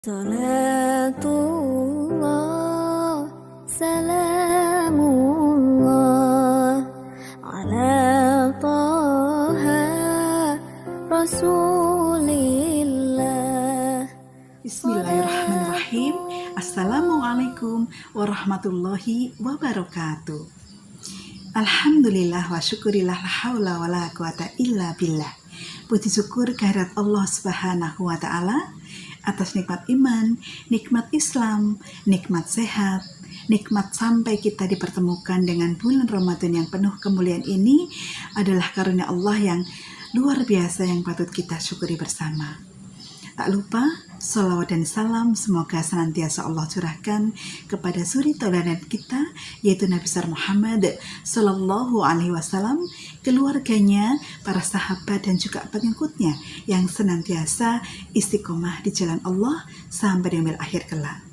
Salatullah, salamullah, ala taha rasulillah. Bismillahirrahmanirrahim. Assalamualaikum warahmatullahi wabarakatuh. Alhamdulillah wa syukurillah la haula wa la quwata illa billah. Puji syukur kehadirat Allah Subhanahu wa taala atas nikmat iman, nikmat Islam, nikmat sehat, nikmat sampai kita dipertemukan dengan bulan Ramadan yang penuh kemuliaan ini adalah karunia Allah yang luar biasa yang patut kita syukuri bersama. Tak lupa, salawat dan salam semoga senantiasa Allah curahkan kepada suri tauladan kita, yaitu Nabi besar Muhammad Sallallahu Alaihi Wasallam, keluarganya, para sahabat dan juga pengikutnya yang senantiasa istiqomah di jalan Allah sampai dengan akhir kelak.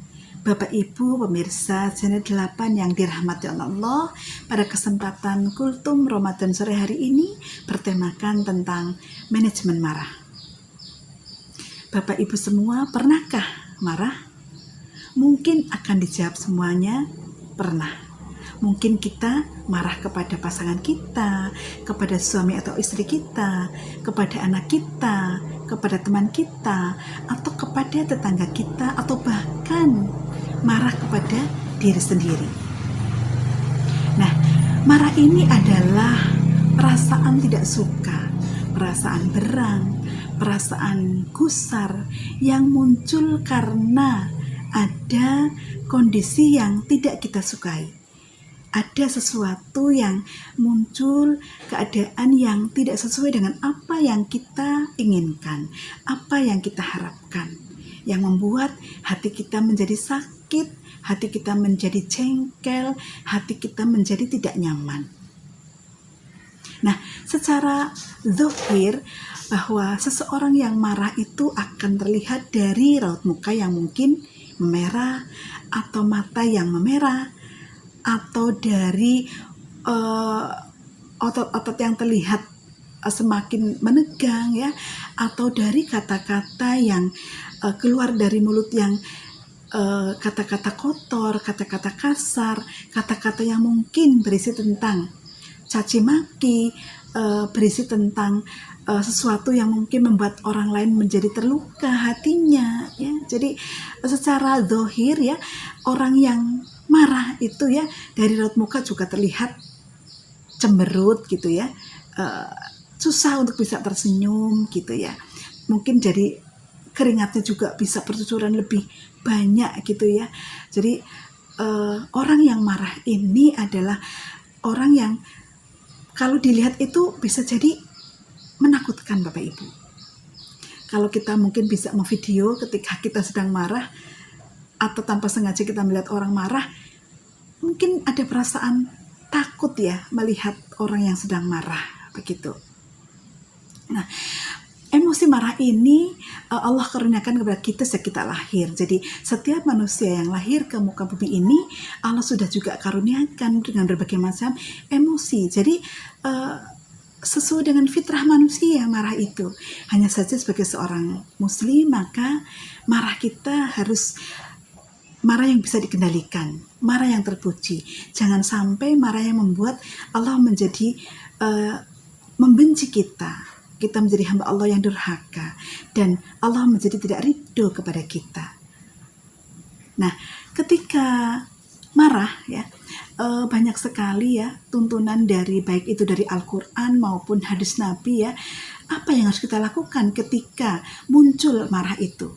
Bapak Ibu pemirsa channel 8 yang dirahmati Allah, pada kesempatan Kultum Ramadan sore hari ini bertemakan tentang manajemen marah. Bapak Ibu semua, pernahkah marah? Mungkin akan dijawab semuanya, pernah. Mungkin kita marah kepada pasangan kita, kepada suami atau istri kita, kepada anak kita, kepada teman kita, atau kepada tetangga kita, atau bahkan marah kepada diri sendiri. Nah, marah ini adalah perasaan tidak suka, perasaan berang, perasaan gusar yang muncul karena ada kondisi yang tidak kita sukai. Ada sesuatu yang muncul, keadaan yang tidak sesuai dengan apa yang kita inginkan, apa yang kita harapkan, yang membuat hati kita menjadi sakit, hati kita menjadi jengkel, hati kita menjadi tidak nyaman. Nah, secara zahir bahwa seseorang yang marah itu akan terlihat dari raut muka yang mungkin memerah, atau mata yang memerah, atau dari otot-otot yang terlihat semakin menegang, ya, atau dari kata-kata yang keluar dari mulut yang kata-kata kotor, kata-kata kasar, kata-kata yang mungkin berisi tentang caci maki, berisi tentang sesuatu yang mungkin membuat orang lain menjadi terluka hatinya, ya. Jadi secara zahir, ya, orang yang marah itu, ya, dari raut muka juga terlihat cemberut gitu, ya, susah untuk bisa tersenyum gitu, ya. Mungkin jadi keringatnya juga bisa bercucuran lebih banyak gitu, ya. Jadi orang yang marah ini adalah orang yang kalau dilihat itu bisa jadi menakutkan, Bapak Ibu. Kalau kita mungkin bisa memvideo ketika kita sedang marah, atau tanpa sengaja kita melihat orang marah, mungkin ada perasaan takut, ya, melihat orang yang sedang marah, begitu. Nah, emosi marah ini Allah karuniakan kepada kita sejak kita lahir. Jadi setiap manusia yang lahir ke muka bumi ini Allah sudah juga karuniakan dengan berbagai macam emosi. Jadi sesuai dengan fitrah manusia marah itu. Hanya saja sebagai seorang muslim, maka marah kita harus marah yang bisa dikendalikan, marah yang terpuji. Jangan sampai marah yang membuat Allah menjadi membenci kita menjadi hamba Allah yang durhaka, dan Allah menjadi tidak ridho kepada kita. Nah, ketika marah, ya, banyak sekali, ya, tuntunan dari baik itu dari Al-Quran maupun hadis Nabi, ya, apa yang harus kita lakukan ketika muncul marah itu.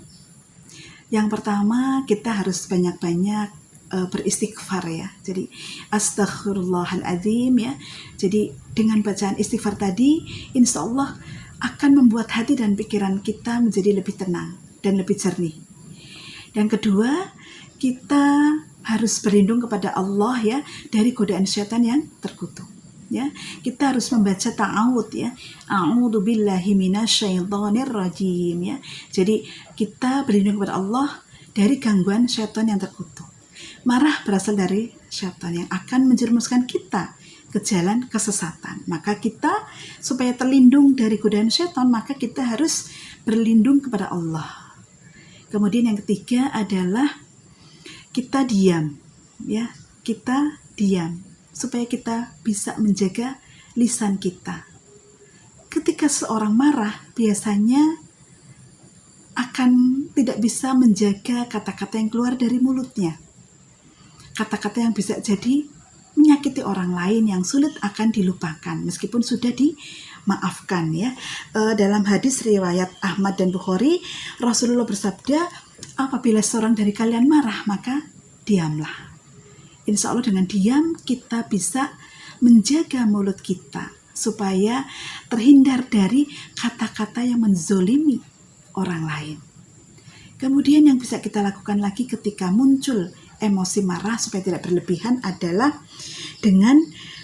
Yang pertama, kita harus banyak-banyak beristighfar, ya. Jadi astaghfirullahaladzim, ya. Jadi dengan bacaan istighfar tadi, insya Allah akan membuat hati dan pikiran kita menjadi lebih tenang dan lebih jernih. Dan kedua, kita harus berlindung kepada Allah, ya, dari godaan syaitan yang terkutuk, ya. Kita harus membaca ta'awud, ya, a'udzubillahi minasyaitonirrajim, ya. Jadi kita berlindung kepada Allah dari gangguan syaitan yang terkutuk. Marah berasal dari syaitan yang akan menjerumuskan kita ke jalan kesesatan. Maka kita supaya terlindung dari godaan syaitan, maka kita harus berlindung kepada Allah. Kemudian yang ketiga adalah kita diam, ya, kita diam supaya kita bisa menjaga lisan kita. Ketika seorang marah, biasanya akan tidak bisa menjaga kata-kata yang keluar dari mulutnya. Kata-kata yang bisa jadi menyakiti orang lain yang sulit akan dilupakan meskipun sudah dimaafkan, ya. Dalam hadis riwayat Ahmad dan Bukhari, Rasulullah bersabda, apabila seorang dari kalian marah, maka diamlah. Insya Allah dengan diam kita bisa menjaga mulut kita supaya terhindar dari kata-kata yang menzolimi orang lain. Kemudian yang bisa kita lakukan lagi ketika muncul emosi marah supaya tidak berlebihan adalah dengan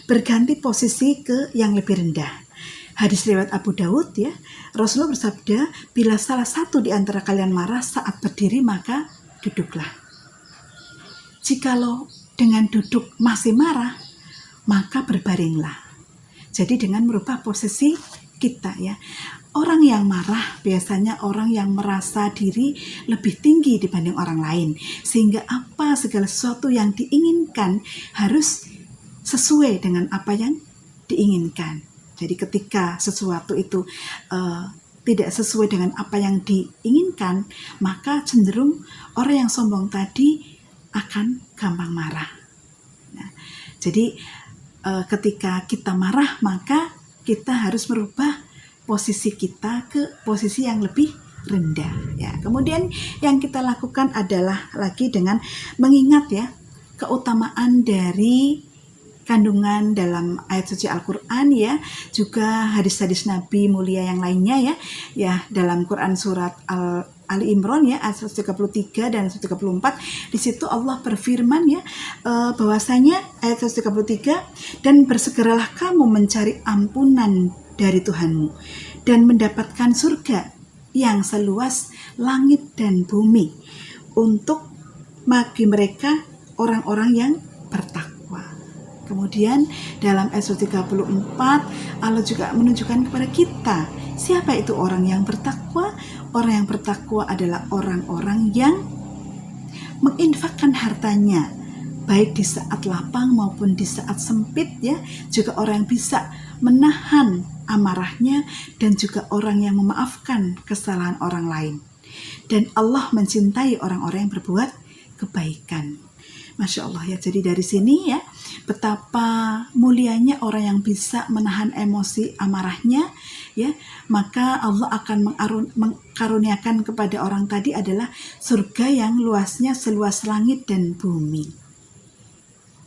berganti posisi ke yang lebih rendah. Hadis riwayat Abu Daud, ya, Rasulullah bersabda, bila salah satu di antara kalian marah saat berdiri maka duduklah. Jikalau dengan duduk masih marah, maka berbaringlah. Jadi dengan merubah posisi kita, ya. Orang yang marah biasanya orang yang merasa diri lebih tinggi dibanding orang lain, sehingga segala sesuatu yang diinginkan harus sesuai dengan apa yang diinginkan. Jadi ketika sesuatu itu tidak sesuai dengan apa yang diinginkan, maka cenderung orang yang sombong tadi akan gampang marah. Nah, jadi ketika kita marah, maka kita harus merubah posisi kita ke posisi yang lebih rendah, ya. Kemudian yang kita lakukan adalah lagi dengan mengingat, ya, keutamaan dari kandungan dalam ayat suci Al-Quran, ya, juga hadis-hadis Nabi mulia yang lainnya, ya, dalam Quran surat Ali Imran, ya, ayat 133 dan 134, di situ Allah berfirman, ya, bahwasanya ayat 133, dan bersegeralah kamu mencari ampunan dari Tuhanmu dan mendapatkan surga yang seluas langit dan bumi untuk bagi mereka orang-orang yang bertakwa. Kemudian dalam ayat 34 Allah juga menunjukkan kepada kita siapa itu orang yang bertakwa. Orang yang bertakwa adalah orang-orang yang menginfakkan hartanya baik di saat lapang maupun di saat sempit, ya. Juga orang yang bisa menahan amarahnya dan juga orang yang memaafkan kesalahan orang lain. Dan Allah mencintai orang-orang yang berbuat kebaikan. Masya Allah, ya. Jadi dari sini, ya, betapa mulianya orang yang bisa menahan emosi amarahnya, ya. Maka Allah akan mengkaruniakan kepada orang tadi adalah surga yang luasnya seluas langit dan bumi.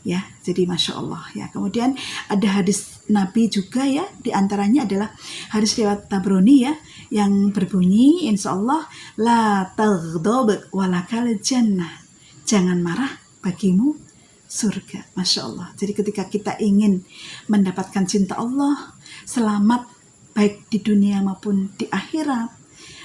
Ya, jadi Masya Allah, ya. Kemudian ada hadis Nabi juga, ya, diantaranya adalah hadis riwayat Tabrani, ya, yang berbunyi, insya Allah, la taghdab walakal jannah, jangan marah, bagimu surga. Masya Allah. Jadi ketika kita ingin mendapatkan cinta Allah, selamat baik di dunia maupun di akhirat,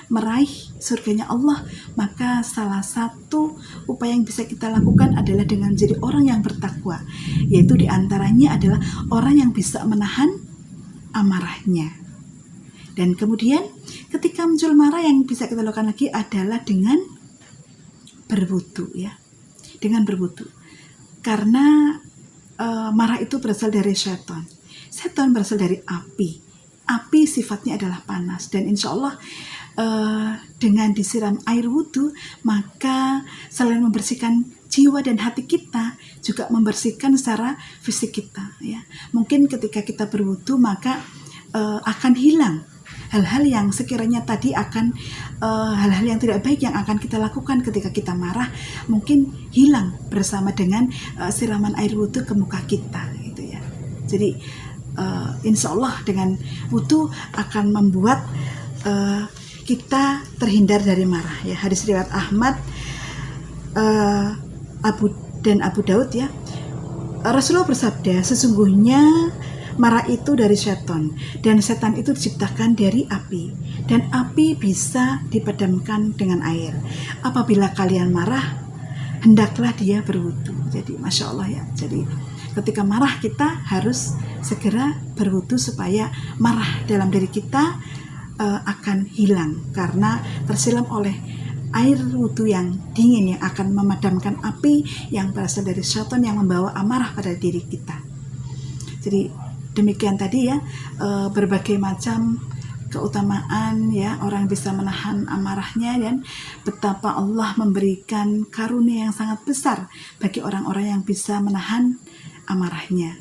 meraih surganya Allah, maka salah satu upaya yang bisa kita lakukan adalah dengan menjadi orang yang bertakwa, yaitu diantaranya adalah orang yang bisa menahan amarahnya. Dan kemudian ketika muncul marah, yang bisa kita lakukan lagi adalah dengan berwudu, ya, dengan berwudu. Karena marah itu berasal dari setan. Setan berasal dari api. Api sifatnya adalah panas, dan insya Allah dengan disiram air wudhu, maka selain membersihkan jiwa dan hati kita, juga membersihkan secara fisik kita, ya. Mungkin ketika kita berwudhu, maka akan hilang hal-hal yang sekiranya tadi akan hal-hal yang tidak baik yang akan kita lakukan ketika kita marah, mungkin hilang bersama dengan siraman air wudhu ke muka kita, gitu, ya. Jadi insya Allah dengan wudhu akan membuat kita terhindar dari marah, ya. Hadis riwayat Ahmad, Abu Daud, ya. Rasulullah bersabda, sesungguhnya marah itu dari setan, dan setan itu diciptakan dari api, dan api bisa dipadamkan dengan air. Apabila kalian marah, hendaklah dia berwudu. Jadi Masya Allah, ya. Jadi ketika marah kita harus segera berwudu supaya marah dalam diri kita akan hilang karena tersilam oleh air wudhu yang dingin yang akan memadamkan api yang berasal dari syaitan yang membawa amarah pada diri kita. Jadi demikian tadi ya, berbagai macam keutamaan ya orang bisa menahan amarahnya, dan betapa Allah memberikan karunia yang sangat besar bagi orang-orang yang bisa menahan amarahnya.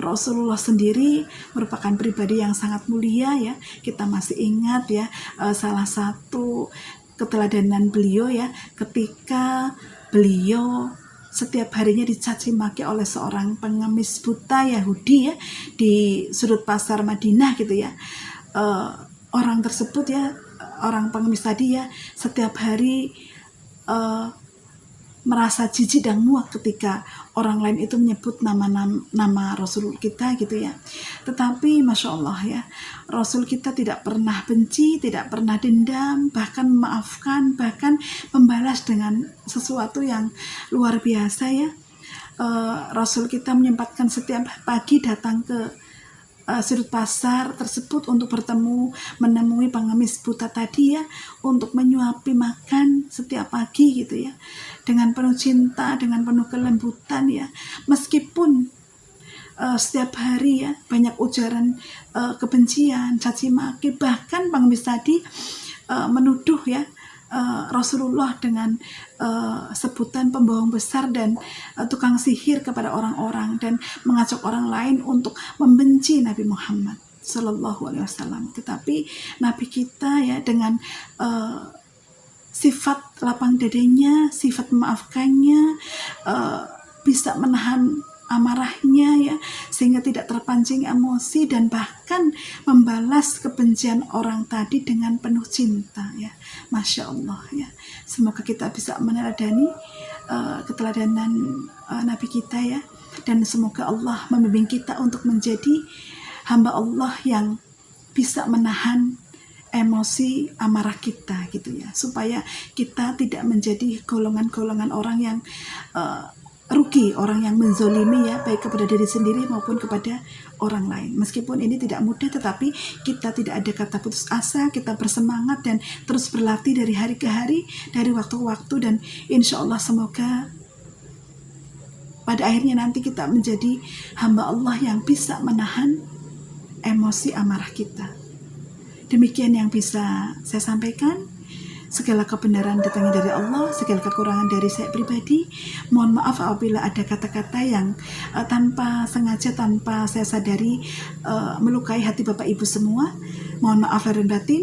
Rasulullah sendiri merupakan pribadi yang sangat mulia ya. Kita masih ingat ya, salah satu keteladanan beliau ya, ketika beliau setiap harinya dicaci maki oleh seorang pengemis buta Yahudi ya di sudut pasar Madinah gitu ya. Orang tersebut ya, orang pengemis tadi ya, setiap hari merasa jijik dan muak ketika orang lain itu menyebut nama Rasul kita gitu ya. Tetapi Masya Allah ya, Rasul kita tidak pernah benci, tidak pernah dendam, bahkan memaafkan, bahkan membalas dengan sesuatu yang luar biasa ya. Rasul kita menyempatkan setiap pagi datang ke sudut pasar tersebut untuk bertemu, menemui pengemis buta tadi ya, untuk menyuapi makan setiap pagi gitu ya, dengan penuh cinta, dengan penuh kelembutan ya. Meskipun setiap hari ya banyak ujaran kebencian, caci maki, bahkan pengemis tadi menuduh ya Rasulullah dengan sebutan pembohong besar dan tukang sihir kepada orang-orang, dan mengajak orang lain untuk membenci Nabi Muhammad Sallallahu Alaihi Wasallam. Tetapi Nabi kita ya dengan sifat lapang dadanya, sifat memaafkannya, bisa menahan amarahnya ya, sehingga tidak terpancing emosi, dan bahkan membalas kebencian orang tadi dengan penuh cinta ya. Masya Allah ya, semoga kita bisa meneladani keteladanan Nabi kita ya, dan semoga Allah membimbing kita untuk menjadi hamba Allah yang bisa menahan emosi amarah kita gitu ya, supaya kita tidak menjadi golongan-golongan orang yang rugi, orang yang menzolimi ya, baik kepada diri sendiri maupun kepada orang lain. Meskipun ini tidak mudah, tetapi kita tidak ada kata putus asa, kita bersemangat dan terus berlatih dari hari ke hari, dari waktu ke waktu, dan insya Allah semoga pada akhirnya nanti kita menjadi hamba Allah yang bisa menahan emosi amarah kita. Demikian yang bisa saya sampaikan. Segala kebenaran datangnya dari Allah, segala kekurangan dari saya pribadi. Mohon maaf apabila ada kata-kata yang tanpa sengaja, tanpa saya sadari melukai hati Bapak Ibu semua. Mohon maaf lahir dan batin.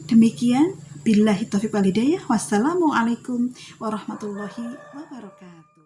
Demikian, billahi taufiq wal hidayah. Wassalamualaikum warahmatullahi wabarakatuh.